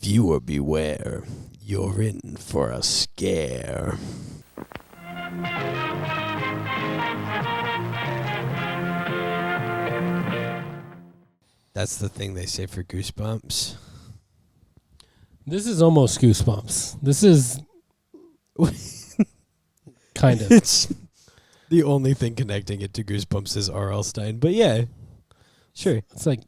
Viewer beware, you're in for a scare. That's the thing they say for Goosebumps. This is almost Goosebumps. This is kind of. It's the only thing connecting it to Goosebumps is R.L. Stein. But yeah, sure. It's like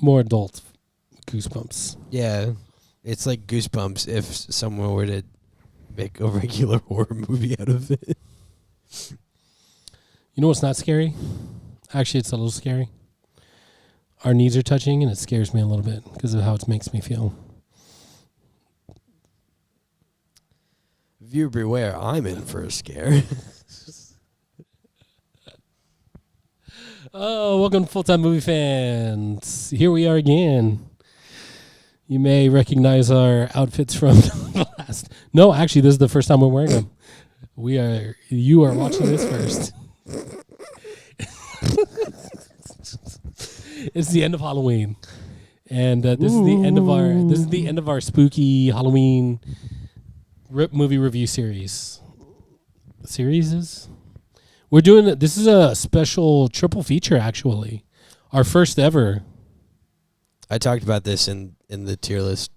more adult Goosebumps. Yeah, it's like Goosebumps if someone were to make a regular horror movie out of it. You know what's not scary? Actually, it's a little scary. Our knees are touching, and it scares me a little bit because of how it makes me feel. Viewer beware, I'm in for a scare. Oh, welcome to Full-Time Movie Fans. Here we are again. You may recognize our outfits from the last. No, actually, this is the first time we're wearing them. You are watching this first. It's the end of Halloween, and this is the end of our spooky Halloween movie review series. We're doing this is a special triple feature, actually, our first ever. I talked about this in the tier list.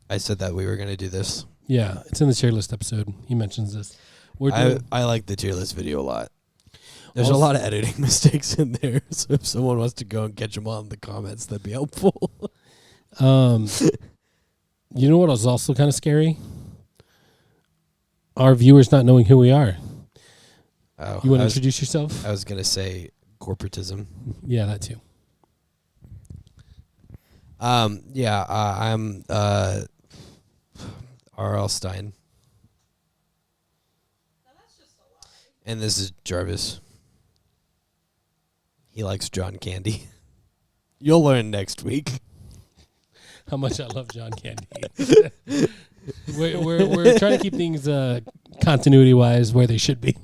I said that we were going to do this. Yeah, it's in the tier list episode. He mentions this. I like the tier list video a lot. There's a lot of editing mistakes in there, so if someone wants to go and catch them all in the comments, that'd be helpful. You know what was also kind of scary? Our viewers not knowing who we are. Oh, You want to introduce yourself? I was going to say corporatism. Yeah, that too. I'm R.L. Stein. And this is Jarvis. He likes John Candy. You'll learn next week. How much I love John Candy. we're trying to keep things continuity wise where they should be.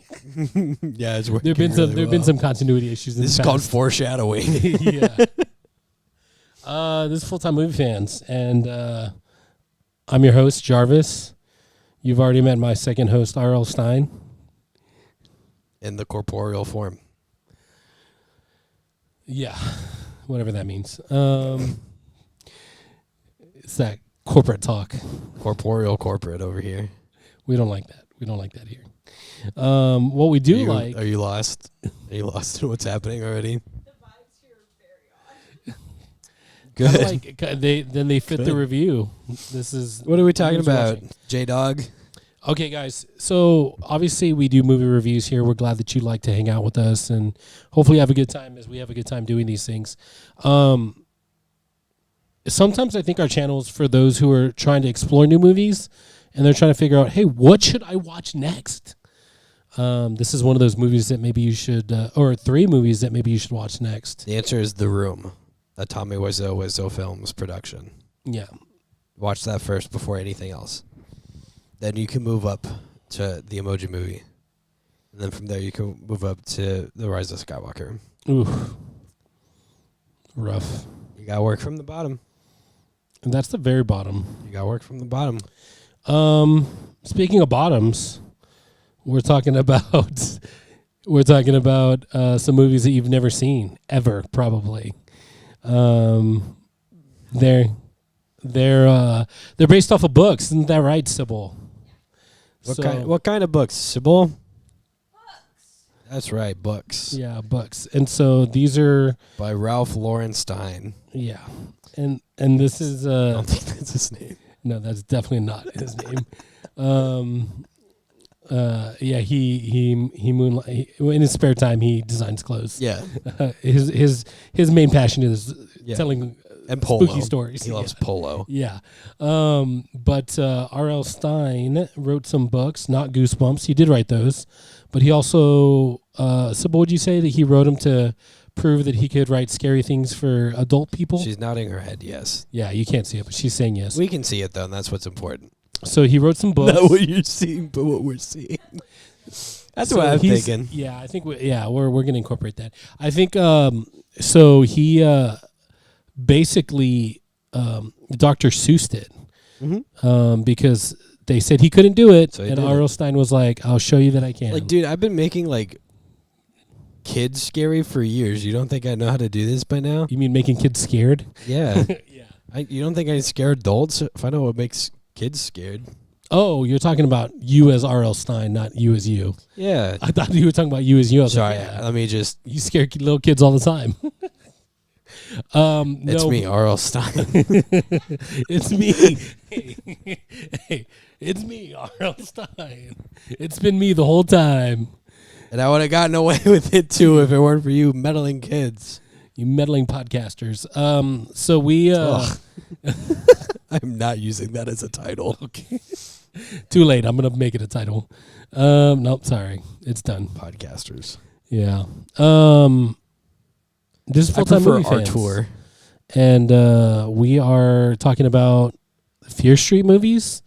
Yeah, it's working. There've been some continuity issues. This is called foreshadowing. Yeah. This is Full-Time Movie Fans, and I'm your host Jarvis. You've already met my second host, R.L. Stein, in the corporeal form. Yeah, whatever that means. It's that corporate talk. Corporate over here. We don't like that. We don't like that here. What we do like... Are you lost? Are you lost in what's happening already? The vibes here are very odd. Good. They fit the review. This is... What are we talking about? J-Dog? Okay, guys. So, obviously, we do movie reviews here. We're glad that you like to hang out with us and hopefully have a good time as we have a good time doing these things. Sometimes I think our channel is for those who are trying to explore new movies and they're trying to figure out, hey, what should I watch next? This is one of those movies that maybe you should, or 3 movies that maybe you should watch next. The answer is The Room, a Tommy Wiseau Films production. Yeah. Watch that first before anything else. Then you can move up to The Emoji Movie. And then from there you can move up to The Rise of Skywalker. Ooh. Rough. You got to work from the bottom. And that's the very bottom. You got to work from the bottom. Speaking of bottoms, we're talking about some movies that you've never seen ever, probably. They're based off of books, isn't that right, Sybil? What kind of books, Sybil? Books. That's right, books. Yeah, books. And so these are by Ralph Lauren Stein. Yeah, and this is I don't think that's his name. No, that's definitely not his name. Yeah, he moonlight in his spare time. He designs clothes. Yeah, his main passion is telling and polo. Spooky stories. He loves polo. Yeah, but R.L. Stein wrote some books, not Goosebumps. He did write those, but he also. Sybil, would you say that he wrote them to prove that he could write scary things for adult people? She's nodding her head yes. Yeah, you can't see it, but she's saying yes. We can see it, though, and that's what's important. So he wrote some books. Not what you're seeing, but what we're seeing. That's what I'm thinking. Yeah, I think we're going to incorporate that. I think so he basically Dr. Seuss did. Mm-hmm. Because they said he couldn't do it, So he and did R.L. Stein was like, "I'll show you that I can." Like, dude, I've been making like kids scary for years. You don't think I know how to do this by now? You mean making kids scared? Yeah. Yeah. You don't think I scare adults if I know what makes kids scared? Oh, you're talking about you as R.L. Stein, not you as you. Yeah. I thought you were talking about you as you. I was Sorry, like, yeah, let me just. you scare little kids all the time. It's no, me, R.L. Stein. It's me. Hey, it's me, R.L. Stein. It's been me the whole time. And I would have gotten away with it too if it weren't for you meddling kids. You meddling podcasters. So we. I'm not using that as a title. Okay. Too late. I'm gonna make it a title. Nope. Sorry, it's done. Podcasters. Yeah. This is I full-time prefer movie our fans. tour. And we are talking about Fear Street movies,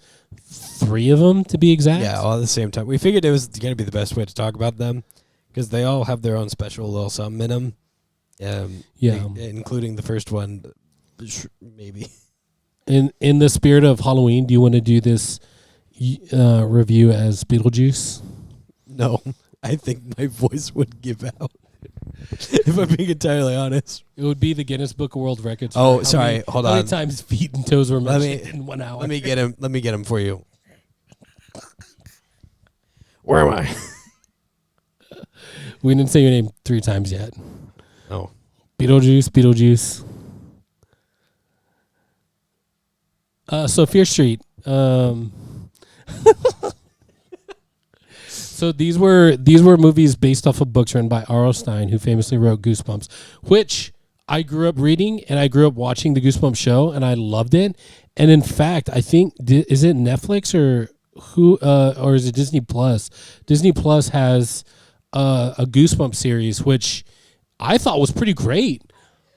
3 of them to be exact. Yeah, all at the same time. We figured it was going to be the best way to talk about them because they all have their own special little something in them. Including the first one, maybe. In the spirit of Halloween, do you want to do this review as Beetlejuice? No, I think my voice would give out. If I'm being entirely honest. It would be the Guinness Book of World Records. Oh, sorry. Hold how on. many times feet and toes were mentioned in 1 hour? Let me get him for you. Where am I? We didn't say your name 3 times yet. Oh. Beetlejuice. So Fear Street. So these were movies based off of books written by R.L. Stein, who famously wrote Goosebumps, which I grew up reading and I grew up watching the Goosebumps show, and I loved it. And in fact, I think is it Netflix or is it Disney Plus? Disney Plus has a Goosebumps series, which I thought was pretty great.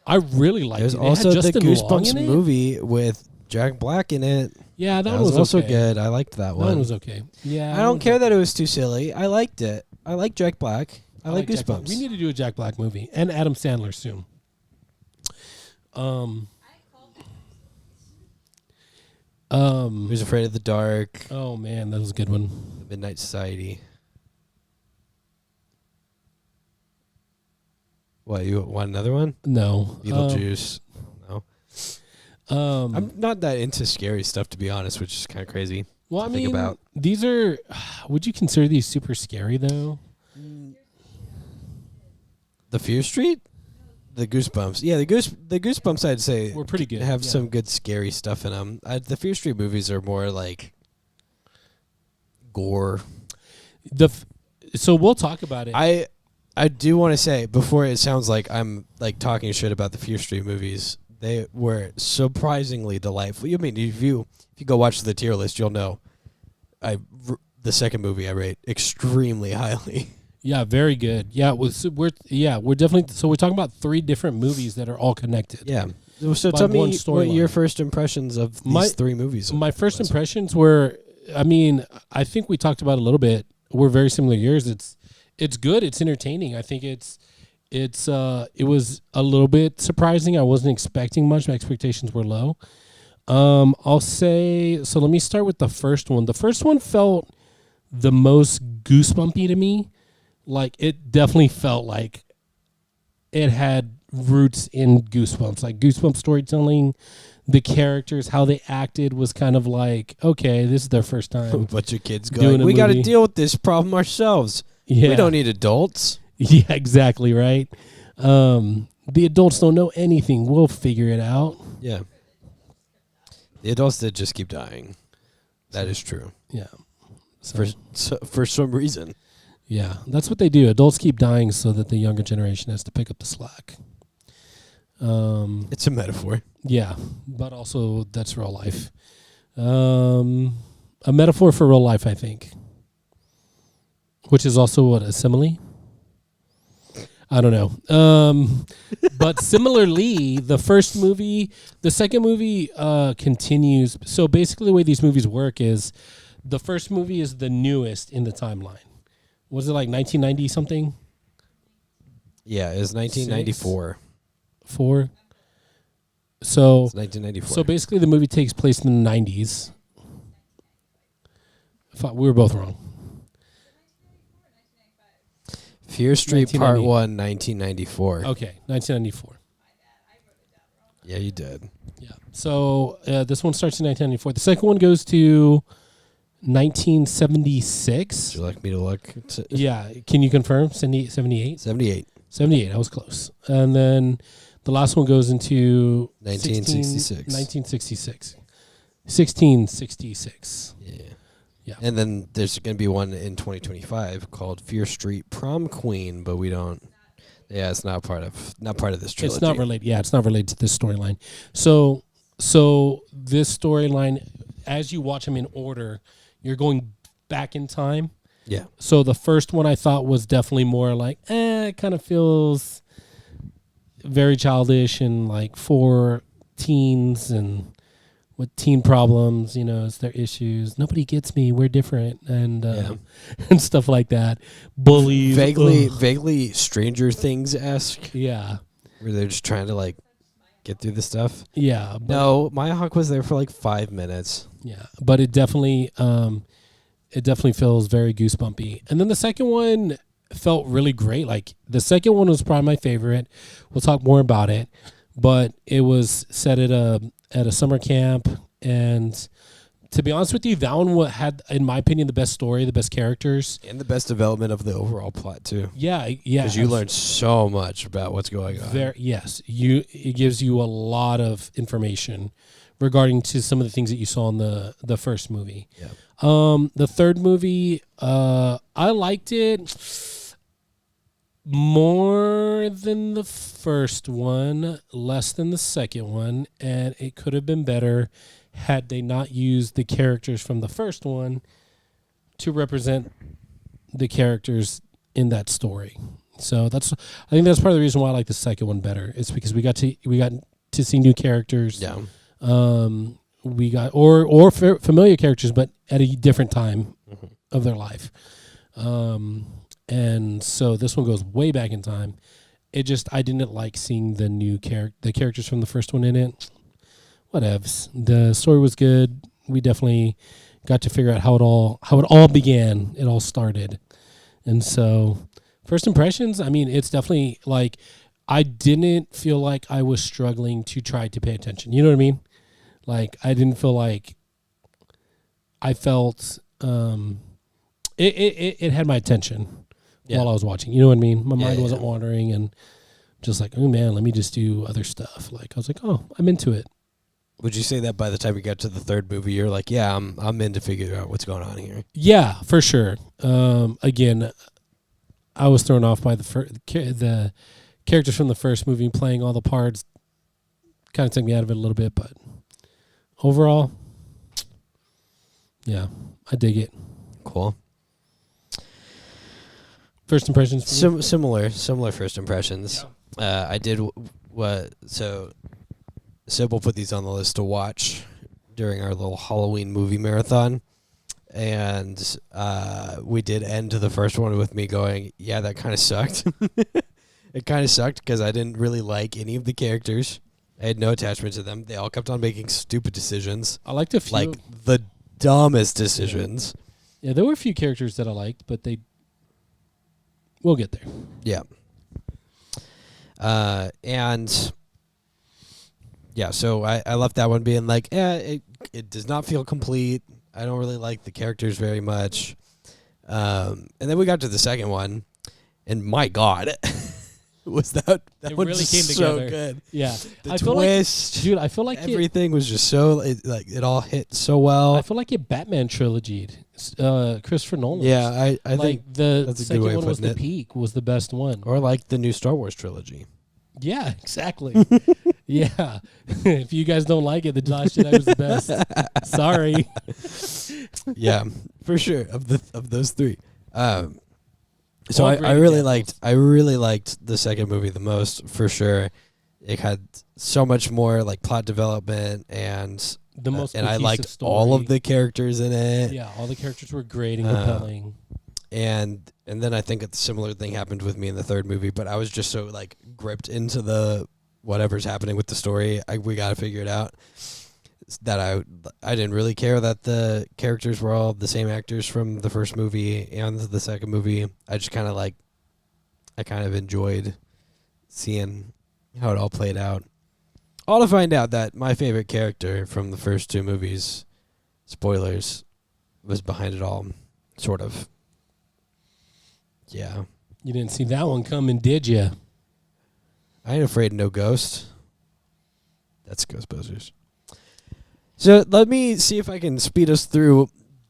I really liked There's it. also It had the Justin Long Goosebumps in it. movie with Jack Black in it. Yeah, that That one was also okay. good. I liked that That one. one was okay. Yeah, I don't care that it was too silly. I liked it. I like Jack Black. I like Jack Black. Goosebumps. We need to do a Jack Black movie and Adam Sandler soon. Who's Afraid of the Dark? Oh man, that was a good one. The Midnight Society. What, you want another one? No, Beetlejuice. No. I'm I'm not that into scary stuff, to be honest, which is kind of crazy. well, I to mean, think about. these are. Would you consider these super scary though? The Fear Street? The Goosebumps. Yeah, the Goosebumps, I'd say, We're pretty good. have yeah. some good scary stuff in them. The Fear Street movies are more like gore. So we'll talk about it. I do want to say, before it sounds like I'm like talking shit about the Fear Street movies, they were surprisingly delightful. I mean, if you go watch the tier list, you'll know. The second movie I rate extremely highly. Yeah, very good. Yeah, we're definitely. So we're talking about 3 different movies that are all connected. Yeah. So By tell one me what storyline. your first impressions of these 3 movies. My first impressions were, I mean, I think we talked about it a little bit. We're very similar to yours. It's good. It's entertaining. I think it was a little bit surprising. I wasn't expecting much. My expectations were low. I'll say, so let me start with the first one. The first one felt the most goosebumpy to me. Like, it definitely felt like it had roots in Goosebumps. Like, Goosebumps storytelling, the characters, how they acted was kind of like, okay, this is their first a time. bunch of kids doing going, a we got to movie." deal with this problem ourselves. Yeah. We don't need adults. Yeah, exactly, right? The adults don't know anything. We'll figure it out. Yeah. The adults did just keep dying. That is true. Yeah. So, For some reason. yeah, that's what they do. Adults keep dying so that the younger generation has to pick up the slack. It's a metaphor. Yeah, but also that's real life. A metaphor for real life, I think. Which is also what, a simile? I don't know. But similarly, the second movie continues. So basically the way these movies work is the first movie is the newest in the timeline. Was it like 1990 something? Yeah, it was 1994. 4? So It's 1994. so basically, the movie takes place in the 90s. We were both wrong. Fear Street Part 1990. 1, 1994. Okay, 1994. Yeah, you did. Yeah. So this one starts in 1994. The second one goes to 1976. Would you like me to look? Yeah. Can you confirm? 78? 78. 78. I was close. And then the last one goes into 1966. 1966. 1666. Yeah. Yeah. And then there's going to be one in 2025 called Fear Street Prom Queen, but we don't. Yeah, it's not part of this trilogy. It's not related. Yeah, it's not related to this storyline. So this storyline, as you watch them in order, you're going back in time. Yeah. So the first one I thought was definitely more like, it kind of feels very childish and like for teens and with teen problems, it's their issues. Nobody gets me. We're different, and and stuff like that. Bullies, vaguely Stranger Things-esque, yeah, where they're just trying to like get through the stuff. yeah. But No, Maya Hawke was there for like 5 minutes. yeah, but it definitely feels very goosebumpy. And then the second one felt really great. Like the second one was probably my favorite. We'll talk more about it, but it was set at a summer camp, and to be honest with you, that one had, in my opinion, the best story, the best characters, And the best development of the overall plot, too. Yeah. Because you learned so much about what's going on. It gives you a lot of information regarding to some of the things that you saw in the first movie. Yeah. The third movie, I liked it more than the first one, less than the second one, and it could have been better had they not used the characters from the first one to represent the characters in that story. So I think that's part of the reason why I like the second one better. It's because we got to see new characters. Yeah. We got or familiar characters, but at a different time of their life. And so this one goes way back in time. I didn't like seeing the characters from the first one in it. Whatevs. The story was good. We definitely got to figure out how it all began. It all started. And so first impressions, I mean, it's definitely like I didn't feel like I was struggling to try to pay attention. You know what I mean? Like I didn't feel like I felt it had my attention while I was watching. You know what I mean? My mind wasn't wandering and just like, oh man, let me just do other stuff. Like I was like, oh, I'm into it. Would you say that by the time you got to the third movie, you're like, yeah, I'm in to figure out what's going on here? Yeah, for sure. Again, I was thrown off by the characters from the first movie playing all the parts. Kind of took me out of it a little bit, but overall, yeah, I dig it. Cool. First impressions? Similar first impressions. Yeah. I did so Sybil put these on the list to watch during our little Halloween movie marathon. And we did end the first one with me going, yeah, that kind of sucked. It kind of sucked because I didn't really like any of the characters. I had no attachment to them. They all kept on making stupid decisions. I liked a few. Like the dumbest decisions. Yeah, there were a few characters that I liked, but we'll get there. Yeah. And yeah, so I left that one being like, it does not feel complete. I don't really like the characters very much. And then we got to the second one, and my God, was that it one really just came so together. good. Yeah, The twist, dude. I feel like everything was just so it all hit so well. I feel like it Batman trilogy. Christopher Nolan. Yeah, I like think the that's a good second way of one was putting the it. peak, was the best one. Or like the new Star Wars trilogy. Yeah, exactly. Yeah, if you guys don't like it, the Last Jedi was the best. Sorry. Yeah, for sure. Of those three. So All I great really examples. liked the second movie the most, for sure. It had so much more like plot development and The most and I cohesive liked story. all of the characters in it. Yeah, all the characters were great and compelling. And then I think a similar thing happened with me in the third movie, but I was just so like gripped into the whatever's happening with the story, we got to figure it out. That I didn't really care that the characters were all the same actors from the first movie and the second movie. I just kind of enjoyed seeing how it all played out. All to find out that my favorite character from the first two movies, spoilers, was behind it all, sort of. Yeah. You didn't see that one coming, did you? I ain't afraid of no ghost. That's Ghostbusters. So let me see if I can speed us through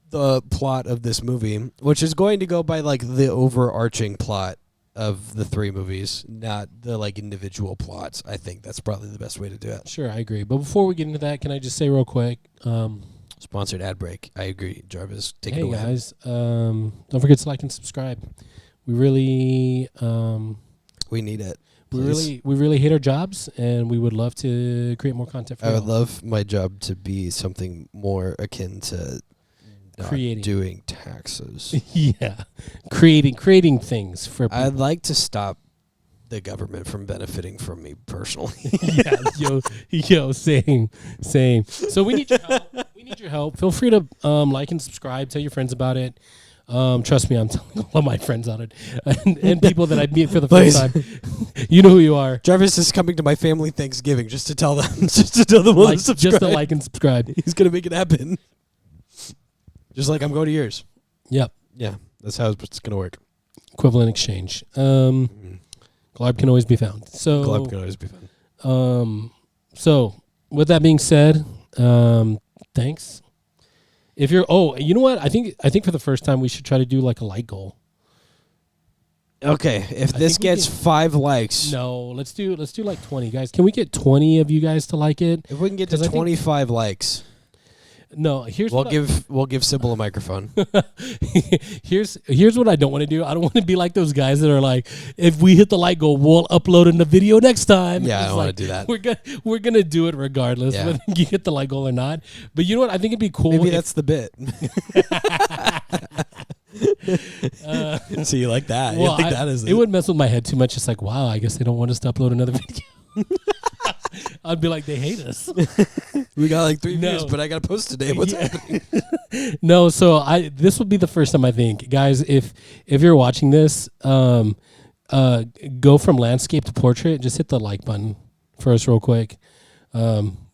the plot of this movie, which is going to go by like the overarching plot of the three movies, not the like individual plots. I think that's probably the best way to do it. Sure, I agree. But before we get into that, can I just say real quick? Sponsored ad break. I agree. Jarvis, take it Hey away. guys, don't forget to like and subscribe. We really, We need it. we Please. really hate our jobs, and we would love to create more content for I you. would love my job to be something more akin to not Creating. doing taxes. Yeah, creating things for people. I'd like to stop the government from benefiting from me personally. Yeah, yo, same. So we need your help. Feel free to like and subscribe. Tell your friends about it. Trust me, I'm telling all of my friends on it, and people that I meet for the first time. You know who you are. Jarvis is coming to my family Thanksgiving just to tell them, just to tell them all to subscribe. Just to like and subscribe. He's gonna make it happen. Just like I'm going to yours. Yep. Yeah, that's how it's gonna work. Equivalent exchange. Glarb can always be found. So Club can always be fun. So with that being said, thanks. If you're, you know what? I think for the first time we should try to do like a like goal. Okay, if this think we gets can- 5 likes, No, let's do like 20 guys. Can we get 20 of you guys to like it? if we can get to 'Cause I think- 25 likes, No, here's we'll what give Sybil a microphone. here's what I don't want to do. I don't want to be like those guys that are like, if we hit the like goal, we'll upload in the video next time. Yeah, I It's don't wanna like, do that. We're gonna do it regardless Yeah. whether you hit the like goal or not. But you know what? I think it'd be cool. Maybe if- that's the bit. So you like that? well, you think that is it would mess with my head too much. It's like, wow, I guess they don't want us to upload another video. I'd be like, they hate us. We got like 3 No. views, but I got to post today. What's Yeah. happening? No, so this will be the first time I think, guys. If you're watching this, go from landscape to portrait. Just hit the like button for us real quick.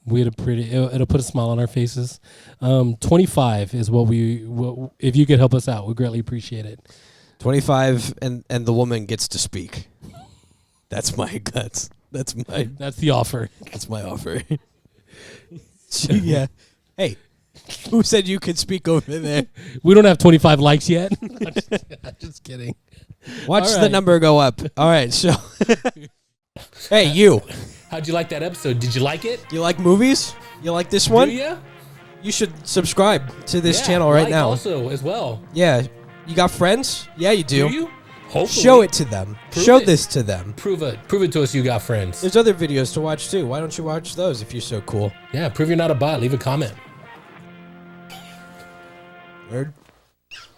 We had it'll put a smile on our faces. 25 is what if you could help us out, we greatly appreciate it. 25, and the woman gets to speak. That's the offer. That's my offer. Yeah. Hey, who said you could speak over there? We don't have 25 likes yet. I'm just kidding. Watch All the right. number go up. All right, so hey, you How'd you like that episode? Did you like it? like movies? You like this one? you? You should subscribe to this channel right now. Also, as well. Yeah. You got friends? Yeah, you do. you? Hopefully. Show it to them. Prove Show it. this to them. Prove it to us you got friends. There's other videos to watch too. Why don't you watch those if you're so cool? Yeah, prove you're not a bot. Leave a comment. Nerd.